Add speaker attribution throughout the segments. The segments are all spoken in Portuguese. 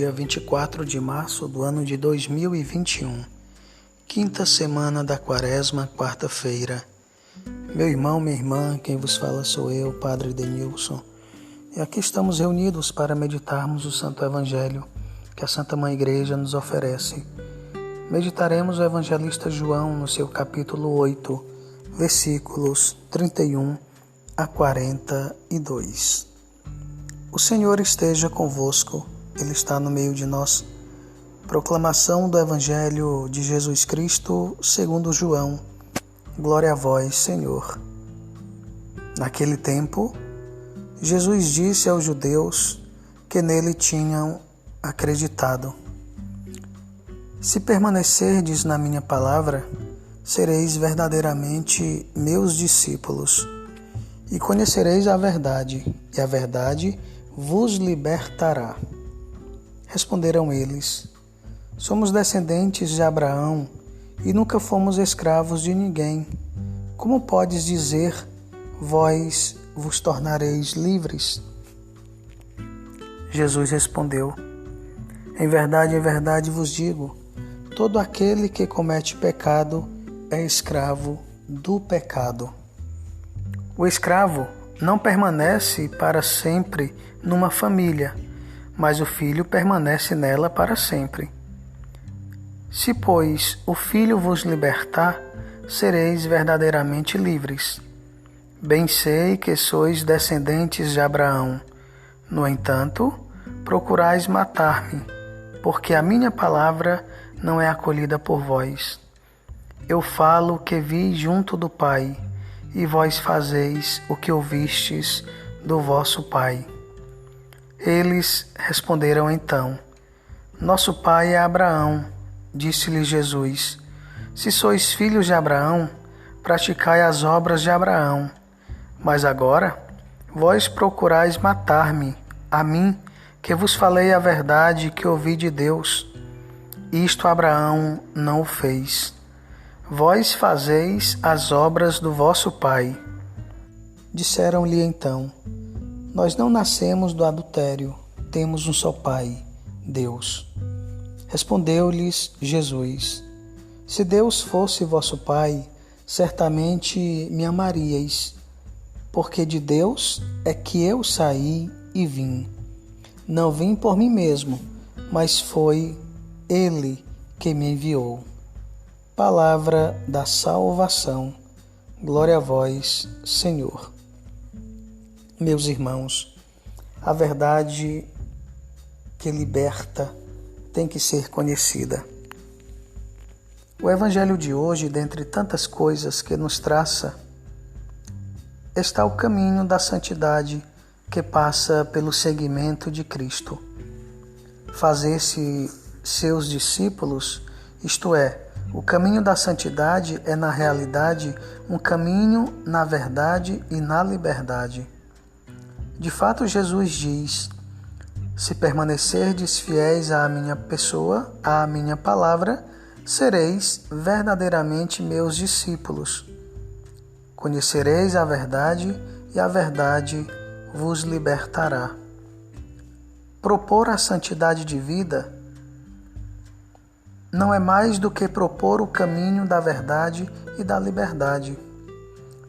Speaker 1: dia 24 de março do ano de 2021, quinta semana da Quaresma, quarta-feira. Meu irmão, minha irmã, quem vos fala sou eu, Padre Denilson. E aqui estamos reunidos para meditarmos o Santo Evangelho que a Santa Mãe Igreja nos oferece. Meditaremos o evangelista João no seu capítulo 8, versículos 31 a 42. O Senhor esteja convosco, Ele está no meio de nós. Proclamação do Evangelho de Jesus Cristo segundo João. Glória a vós, Senhor. Naquele tempo, Jesus disse aos judeus que nele tinham acreditado: Se permanecerdes na minha palavra, sereis verdadeiramente meus discípulos, e conhecereis a verdade, e a verdade vos libertará. Responderam eles: Somos descendentes de Abraão e nunca fomos escravos de ninguém. Como podes dizer, vós vos tornareis livres? Jesus respondeu: em verdade vos digo, todo aquele que comete pecado é escravo do pecado. O escravo não permanece para sempre numa família, mas o filho permanece nela para sempre. Se, pois, o Filho vos libertar, sereis verdadeiramente livres. Bem sei que sois descendentes de Abraão. No entanto, procurais matar-me, porque a minha palavra não é acolhida por vós. Eu falo o que vi junto do Pai, e vós fazeis o que ouvistes do vosso pai. Eles responderam então: Nosso pai é Abraão. Disse-lhe Jesus: Se sois filhos de Abraão, praticai as obras de Abraão. Mas agora, vós procurais matar-me, a mim, que vos falei a verdade que ouvi de Deus. Isto Abraão não o fez. Vós fazeis as obras do vosso pai. Disseram-lhe então: Nós não nascemos do adultério, temos um só pai, Deus. Respondeu-lhes Jesus: Se Deus fosse vosso pai, certamente me amaríeis, porque de Deus é que eu saí e vim. Não vim por mim mesmo, mas foi Ele que me enviou. Palavra da salvação. Glória a vós, Senhor. Meus irmãos, a verdade que liberta tem que ser conhecida. O Evangelho de hoje, dentre tantas coisas que nos traça, está o caminho da santidade que passa pelo seguimento de Cristo. Fazer-se seus discípulos, isto é, o caminho da santidade é, na realidade, um caminho na verdade e na liberdade. De fato, Jesus diz: Se permanecerdes fiéis à minha pessoa, à minha palavra, sereis verdadeiramente meus discípulos. Conhecereis a verdade e a verdade vos libertará. Propor a santidade de vida não é mais do que propor o caminho da verdade e da liberdade.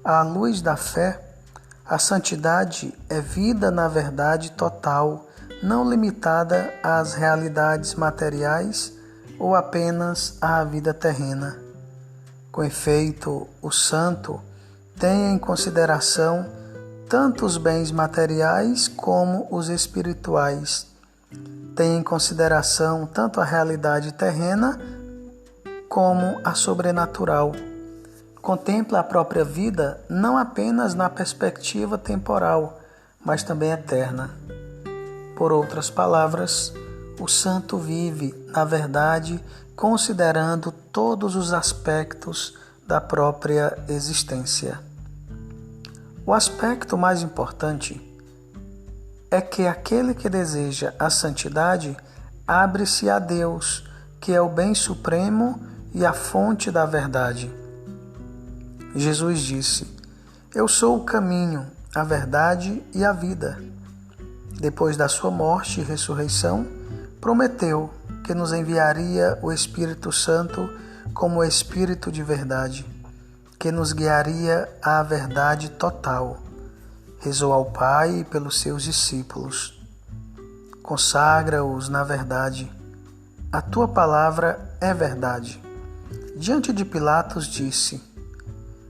Speaker 1: À luz da fé, a santidade é vida na verdade total, não limitada às realidades materiais ou apenas à vida terrena. Com efeito, o santo tem em consideração tanto os bens materiais como os espirituais. Tem em consideração tanto a realidade terrena como a sobrenatural. Contempla a própria vida não apenas na perspectiva temporal, mas também eterna. Por outras palavras, o santo vive, na verdade, considerando todos os aspectos da própria existência. O aspecto mais importante é que aquele que deseja a santidade abre-se a Deus, que é o bem supremo e a fonte da verdade. Jesus disse: Eu sou o caminho, a verdade e a vida. Depois da sua morte e ressurreição, prometeu que nos enviaria o Espírito Santo como o Espírito de verdade, que nos guiaria à verdade total. Rezou ao Pai pelos seus discípulos. Consagra-os na verdade. A tua palavra é verdade. Diante de Pilatos disse: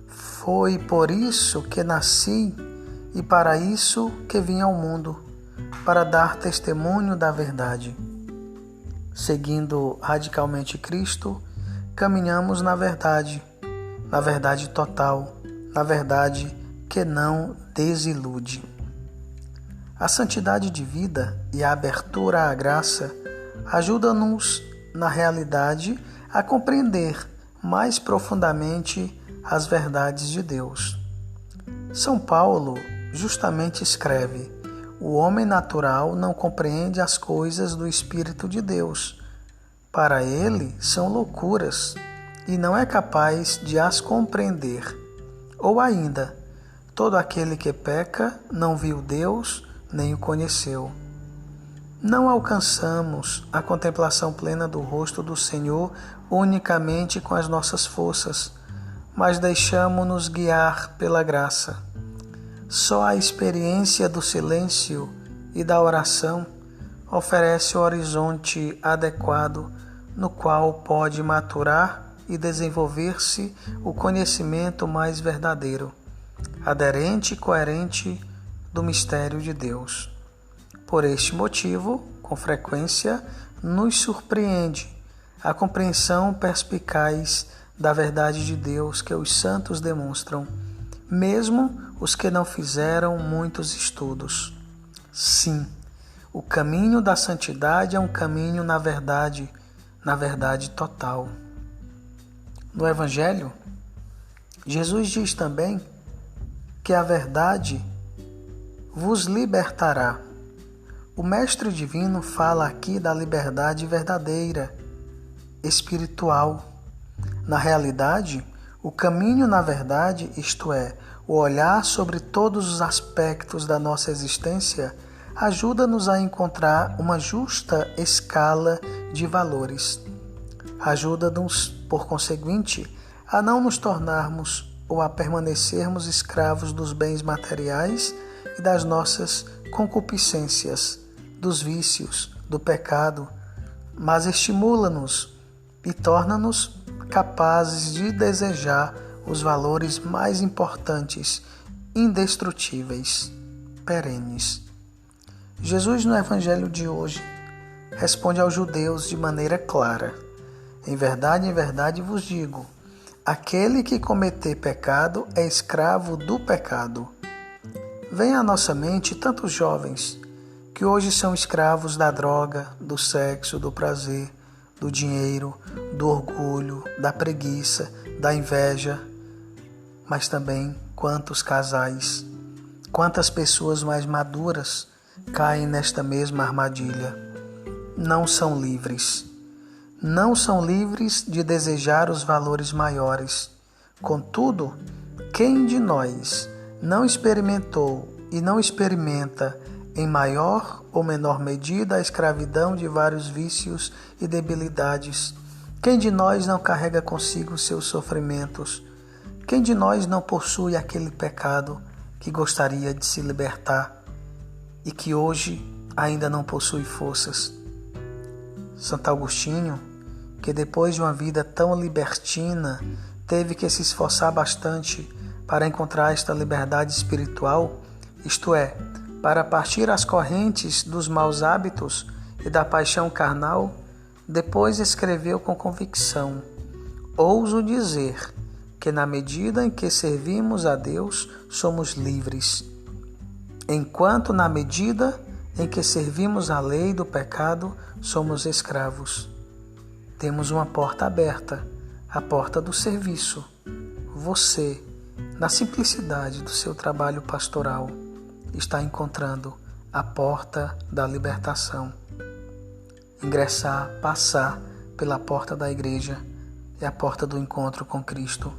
Speaker 1: Foi por isso que nasci e para isso que vim ao mundo, para dar testemunho da verdade. Seguindo radicalmente Cristo, caminhamos na verdade total, na verdade que não desilude. A santidade de vida e a abertura à graça ajudam-nos, na realidade, a compreender mais profundamente as verdades de Deus. São Paulo justamente escreve: o homem natural não compreende as coisas do Espírito de Deus. Para ele são loucuras e não é capaz de as compreender. Ou ainda, todo aquele que peca não viu Deus nem o conheceu. Não alcançamos a contemplação plena do rosto do Senhor unicamente com as nossas forças, mas deixamo-nos guiar pela graça. Só a experiência do silêncio e da oração oferece o horizonte adequado no qual pode maturar e desenvolver-se o conhecimento mais verdadeiro, aderente e coerente do mistério de Deus. Por este motivo, com frequência, nos surpreende a compreensão perspicaz da verdade de Deus que os santos demonstram, mesmo os que não fizeram muitos estudos. Sim, o caminho da santidade é um caminho na verdade total. No Evangelho, Jesus diz também que a verdade vos libertará. O Mestre Divino fala aqui da liberdade verdadeira, espiritual. Na realidade, o caminho na verdade, isto é, o olhar sobre todos os aspectos da nossa existência, ajuda-nos a encontrar uma justa escala de valores. Ajuda-nos, por conseguinte, a não nos tornarmos ou a permanecermos escravos dos bens materiais e das nossas concupiscências, dos vícios, do pecado, mas estimula-nos e torna-nos capazes de desejar os valores mais importantes, indestrutíveis, perenes. Jesus, no Evangelho de hoje, responde aos judeus de maneira clara: em verdade vos digo, aquele que cometer pecado é escravo do pecado. Vem à nossa mente tantos jovens que hoje são escravos da droga, do sexo, do prazer, do dinheiro, do orgulho, da preguiça, da inveja. Mas também quantos casais, quantas pessoas mais maduras caem nesta mesma armadilha. Não são livres. Não são livres de desejar os valores maiores. Contudo, quem de nós não experimentou e não experimenta em maior ou menor medida a escravidão de vários vícios e debilidades? Quem de nós não carrega consigo seus sofrimentos? Quem de nós não possui aquele pecado que gostaria de se libertar e que hoje ainda não possui forças? Santo Agostinho, que depois de uma vida tão libertina, teve que se esforçar bastante para encontrar esta liberdade espiritual, isto é, para partir as correntes dos maus hábitos e da paixão carnal, depois escreveu com convicção: ouso dizer que na medida em que servimos a Deus, somos livres, enquanto na medida em que servimos a lei do pecado, somos escravos. Temos uma porta aberta, a porta do serviço. Você, na simplicidade do seu trabalho pastoral, está encontrando a porta da libertação. Ingressar, passar pela porta da igreja é a porta do encontro com Cristo.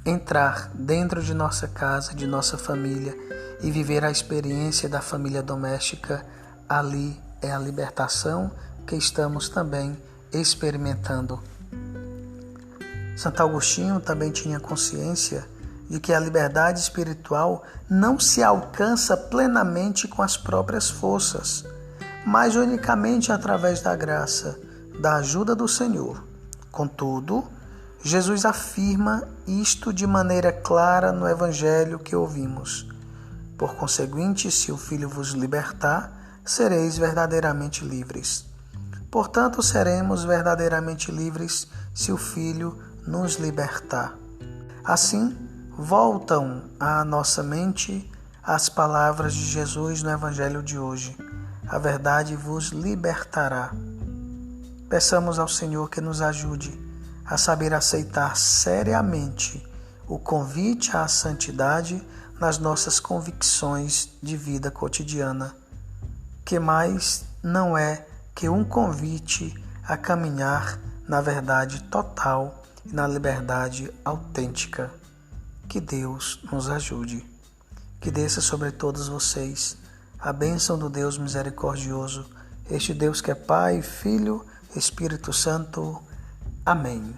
Speaker 1: Entrar dentro de nossa casa, de nossa família e viver a experiência da família doméstica, ali é a libertação porque estamos também experimentando. Santo Agostinho também tinha consciência de que a liberdade espiritual não se alcança plenamente com as próprias forças, mas unicamente através da graça, da ajuda do Senhor. Contudo, Jesus afirma isto de maneira clara no Evangelho que ouvimos. Por conseguinte, se o Filho vos libertar, sereis verdadeiramente livres. Portanto, seremos verdadeiramente livres se o Filho nos libertar. Assim, voltam à nossa mente as palavras de Jesus no Evangelho de hoje. A verdade vos libertará. Peçamos ao Senhor que nos ajude a saber aceitar seriamente o convite à santidade nas nossas convicções de vida cotidiana, que mais não é que um convite a caminhar na verdade total e na liberdade autêntica. Que Deus nos ajude. Que desça sobre todos vocês a bênção do Deus misericordioso, este Deus que é Pai, Filho, Espírito Santo. Amém.